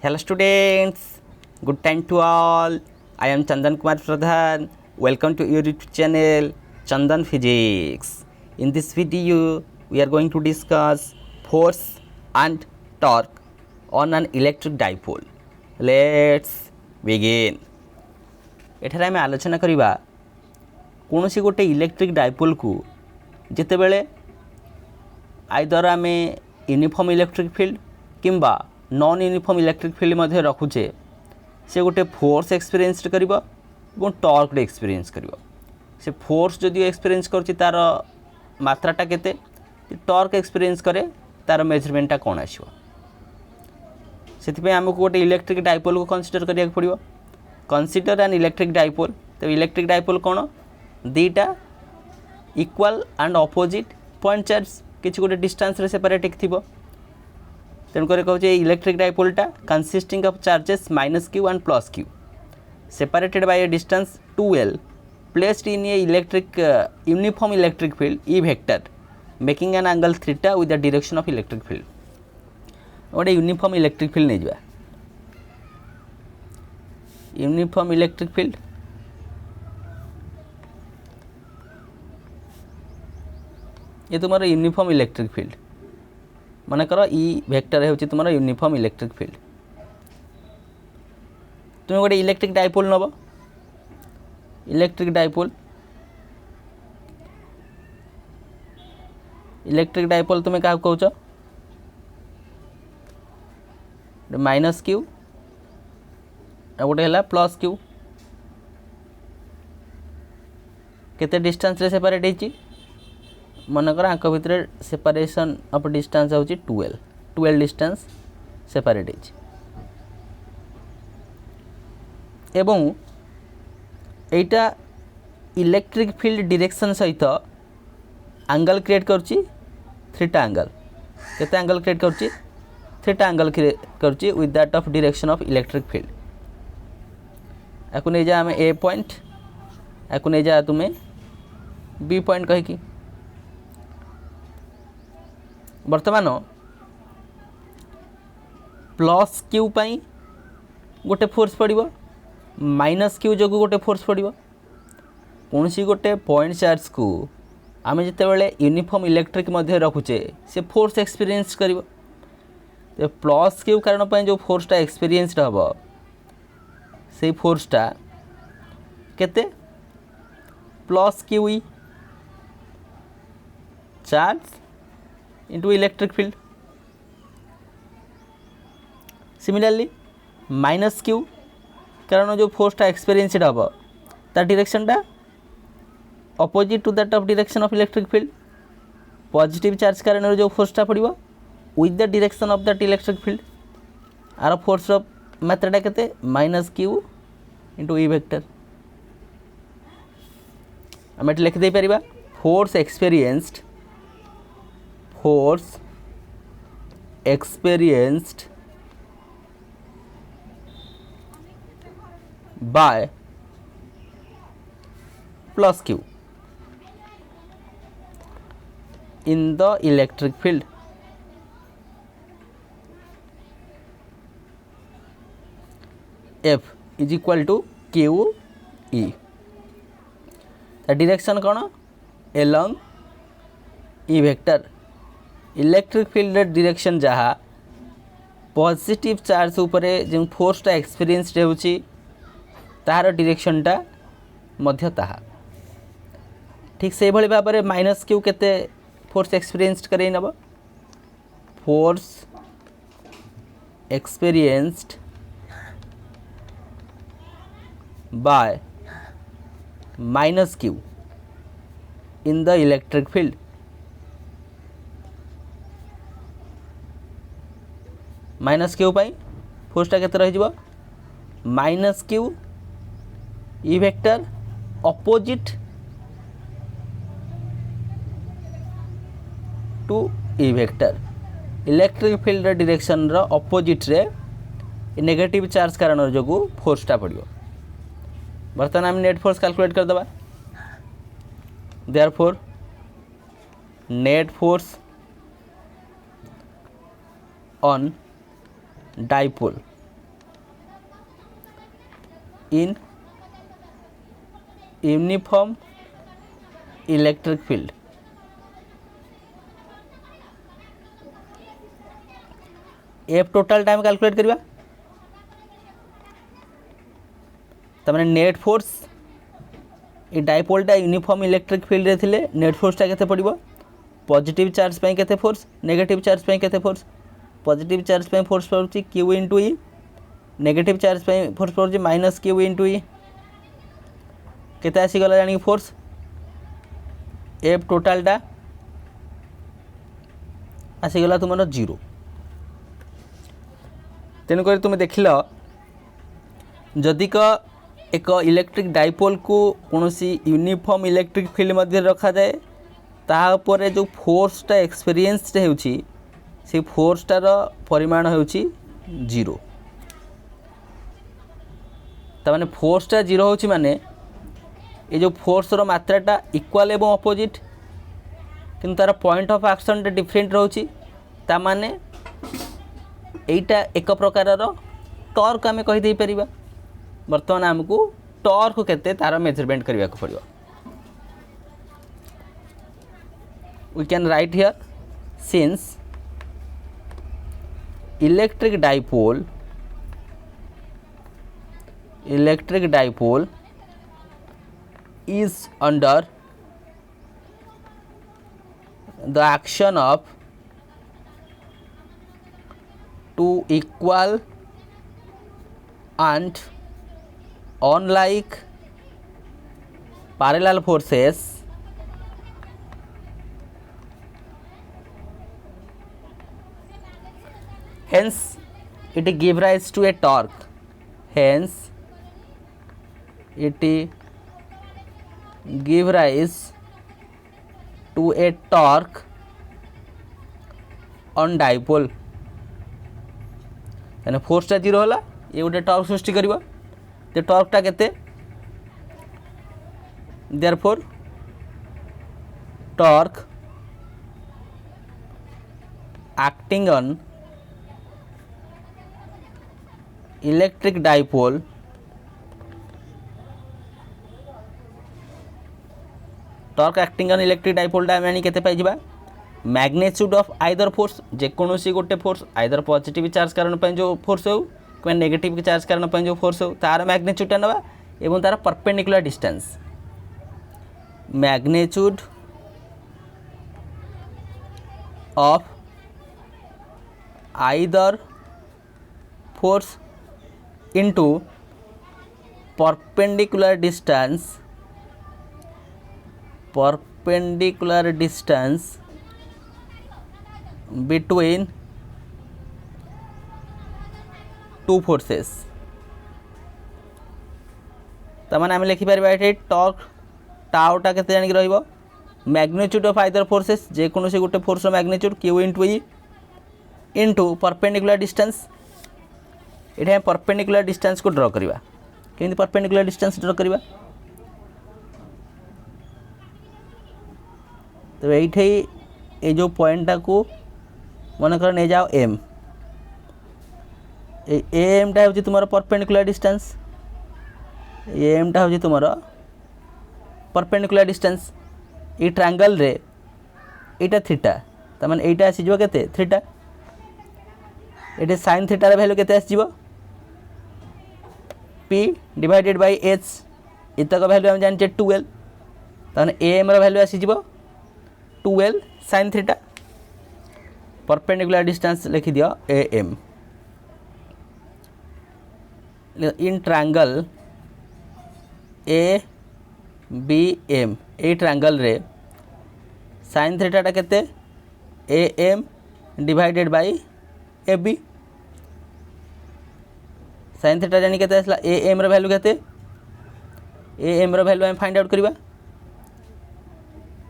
Hello students, good time to all. I am Chandan Kumar Pradhan. Welcome to your YouTube channel Chandan Physics. In this video, we are going to discuss force and torque on an electric dipole. Let's begin. एठारे आम आलोचना करवा कौन सी गोटे electric dipole को जितेबले either आम uniform electric field किंबा नॉन यूनिफॉर्म इलेक्ट्रिक फील्ड मध्य रखुचे से गोटे फोर्स एक्सपीरियंस करिवो और टॉर्क एक्सपीरियंस करिवो। से फोर्स जदि एक्सपीरियंस करछि तार मात्राटा केते, टॉर्क एक्सपीरियंस करे तार मेजरमेंटटा कोन आसीबो। सेति हमको गोटे इलेक्ट्रिक डाइपोल को कंसीडर करिया पड़िबो। Consider an electric dipole. तो इलेक्ट्रिक डाइपोल कौन दीटा equal and opposite point charge किसी गोटे डिस्टेंस रे सेपरेट थिबो। तेणुक कहे इलेक्ट्रिक डाइपोलटा consisting of charges -q and +q separated by a distance 2l placed in a electric uniform electric field E vector making an angle theta with the direction of electric field. गोटे uniform electric field नहीं जा uniform electric field ये तुम्हारा uniform electric field मन कर E vector है तुम uniform electric field. तुम गोटे इलेक्ट्रिक डाइपोल नब इलेक्ट्रिक डाइपोल तुम क्या कौच -q गोटे है +q केते डिस्टेंस रे सेपरेट होती मनकर आंक भितर सेपरेशन ऑफ डिस्टेंस होची 12 डिस्टेंस सेपरेट होची एवं एटा इलेक्ट्रिक फील्ड डायरेक्शन सहित एंगल क्रिएट करची थीटा एंगल केते एंगल क्रिएट करची थीटा एंगल क्रिएट करची with that of direction of electric field. याकू नहीं जा आम ए पॉइंट याकू नहीं जा तुम्हें बी पॉइंट कहीकि वर्तमान +q पाई गोटे फोर्स पड़ो -q जो गोटे फोर्स पड़ो कौन सी गोटे पॉइंट चार्ज को आम जिते बड़े यूनिफॉर्म इलेक्ट्रिक मध्य रखुचे से फोर्स एक्सपीरियंस कर +q कारण जो फोर्सटा एक्सपीरियंसड हम से फोर्सटा केते +q charge into electric field. Similarly -q कारण जो फोर्सटा एक्सपीरियंसड हम तार डायरेक्शनटा opposite to that of direction of electric field. Positive charge कारण जो फोर्सटा पड़ो with the direction of that electric field आर फोर्स मात्राटा केते -q इंटू E वेक्टर। आम ये लिखिदे पारिबा force experienced by +q in the electric field F is equal to QE। the direction कौन along E vector electric field direction जहाँ positive charge उपरे जो फोर्सटा एक्सपीरियंस होची तार डायरेक्शनटा मध्य ताहा ठीक से भली भाव में -q केते फोर्स एक्सपीरियंस्ड करे नब force experienced by -q in the electric field. -q पाई फोर्सटा केते रही जिवो -q E vector opposite to E vector electric field direction रो ऑपोजिट रे नेगेटिव चार्ज कारण जो फोर्सटा पड़ो। बर्तमान आम नेट फोर्स कैलकुलेट कर दबा। Therefore net force on dipole in uniform electric field. F total time calculate करवा तमाने नेट फोर्स ये डाइपोलटा यूनिफॉर्म इलेक्ट्रिक फील्ड रे थिले नेट फोर्सटा केते पड़िबो पॉजिटिव चार्ज पे केते फोर्स नेगेटिव चार्ज पे केते फोर्स पॉजिटिव चार्ज पे फोर्स पड़ुची क्यू इंटू ई नेगेटिव चार्ज पे फोर्स पड़ुची माइनस क्यू इंटू ई केते आसी गला जानी फोर्स एफ टोटालटा आसी गला तुमरो 0 तेणुक तुम देख जदि एक इलेक्ट्रिक डाइपोल को कौन यूनिफॉर्म इलेक्ट्रिक फील्ड मध्य रखा जाए तापर जो फोर्सटा एक्सपीरियंस से फोर्सटार परिमाण हो 0 तमाने फोर्सटा 0 हो माने ये जो फोर्सर मात्राटा इक्वाल एवं अपोजिट किंतु तार पॉइंट ऑफ एक्शन डिफरेंट रोची तामाने एटा एक प्रकार टॉर्क आम कहीदे पार बर्तमान आमको टॉर्क केते तार मेजरमेंट करने को पड़ो we can write here since electric dipole is under the action of two equal and unlike parallel forces hence it give rise to a torque hence it give rise to a torque on dipole यानी फोर्सटा 0 होला ये गोटे torque सृष्टि करिवो ते टॉर्कटा केते therefore torque acting on electric dipole torque acting on electric dipole आम केते पाइबा magnitude of either force जेकोसी गोटे फोर्स आइदर पॉजिटिव चार्ज कारण जो फोर्स हो कि नेगेटिव चार्ज कारण जो फोर्स हो तार मैग्नीट्यूडटा नवा एवं तार perpendicular distance magnitude of either force into perpendicular distance between two forces तमाने आम लिखिपर ये टॉर्क टाउटा केते जानिक रहिबो मैग्नीट्यूड ऑफ आइदर फोर्सेस जेकोसी गोटे force magnitude Q into E into perpendicular distance ये परपेंडिकुलर डिस्टेंस को ड्रॉ करवा केमती परपेंडिकुलर डिस्टेंस ड्रॉ करवा तो ये जो पॉइंटा को मन कर नहीं जाओ एम एमटा हूँ तुम परपेंडिकुलर डिस्टेंस एमटा हूँ तुम परपेंडिकुलर डिस्टेंस ये ट्रायंगल रे एटा थीटा तमाने एटा आसीजो केते थीटा ये साइन थीटार वैल्यू केते आसीजो पी डिवाइडेड बाय एच इतक वैल्यू हम जानिचे 12 तमाने एम रो वैल्यू आसीजो 12 साइन थीटा परपेंडिकुलर डिस्टेंस लिखि दियो A M in triangle A B M a triangle रे साइन थीटाटा केते A M divided by A B sine theta जानी केते आसला ए एम रो वैल्यू केते ए एम रो वैल्यू हम फाइंड आउट करबा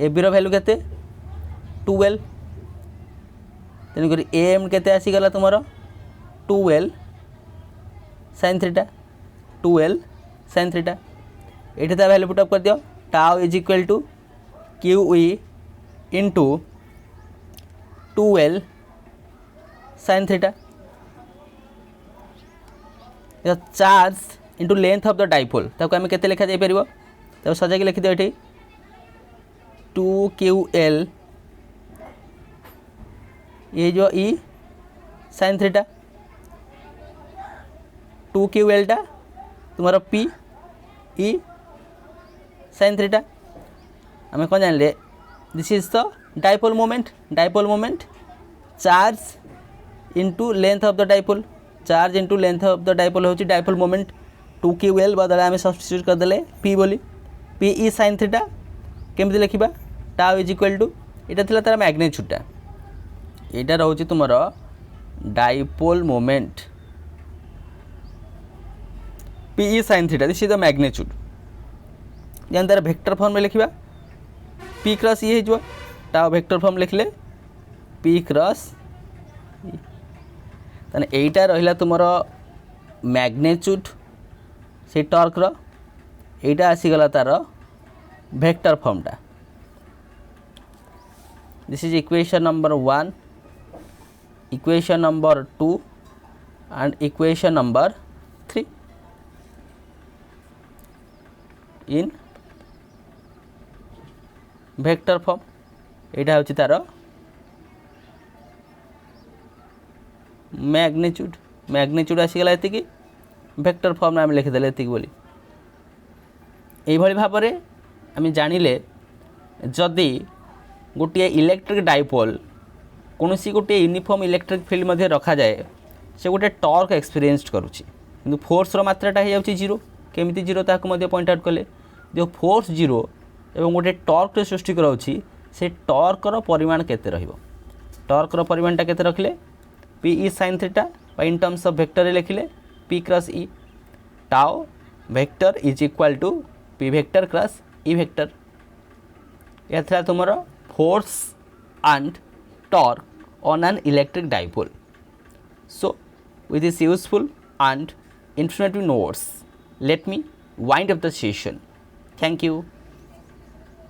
ए बी रो वैल्यू केते 12 तेणुक एम केते आसीगला तुम 12 साइन थीटा 12 साइन थीटा ये वैल्यू पुटअप कर दियो tau is equal to q E into 12 sine theta charge into length of the dipole ताको आम के लिखा जापर ताको सजाई लिखिद ये 2QL ये जो ई sin थीटा 2QL टा तुम्हारा P ई sin थीटा आम कौन जान this is the dipole moment charge into length of the dipole charge into length of the dipole हूँ डाइपोल मोमेंट 2QL बदल आम सब्स्टिट्यूट करदे P बोली P ई sin थीटा केमती लिखा टाउ इज इक्वल टू यहाँ थी तार मैग्नेट्यूडटा यहाँ रोचे तुम dipole moment P E sin theta this is the magnitude जन तार वेक्टर फॉर्म में लिखा P क्रॉस ई हो टाउ वेक्टर फॉर्म लिखले P क्रॉस ताने एटा रहिला तुमर मैग्नेट्यूड से टॉर्क रो एटा आसीगला तार वेक्टर फॉर्मटा this is equation number 1 equation number 2 and equation number 3 in vector form एटा होची तार मैग्नेट्यूड आसीगला एतिकी वेक्टर फॉर्म आम लिखिदेले एतिकी बोली यही भाव में आम जानिले जदि गोटे इलेक्ट्रिक डाइपोल कौन सी गोटे यूनिफॉर्म इलेक्ट्रिक फील्ड मध्य रखा जाए से गोटे टॉर्क एक्सपीरियंस करुच्ची कि फोर्स मात्राटा हो जीरो केमी जीरो ताकू पॉइंट आउट कले जो फोर्स जीरो एवं गोटे टॉर्क सृष्टि कराऊँगी से टॉर्कर परिमाण केते रहिबो टॉर्कर परिमाणटा केते रखले P E sin theta in terms of vector लिखिले P cross E tau vector is equal to P vector cross E vector यह था तुम force and torque on an electric dipole so with this useful and informative notes let me wind up the session. Thank you.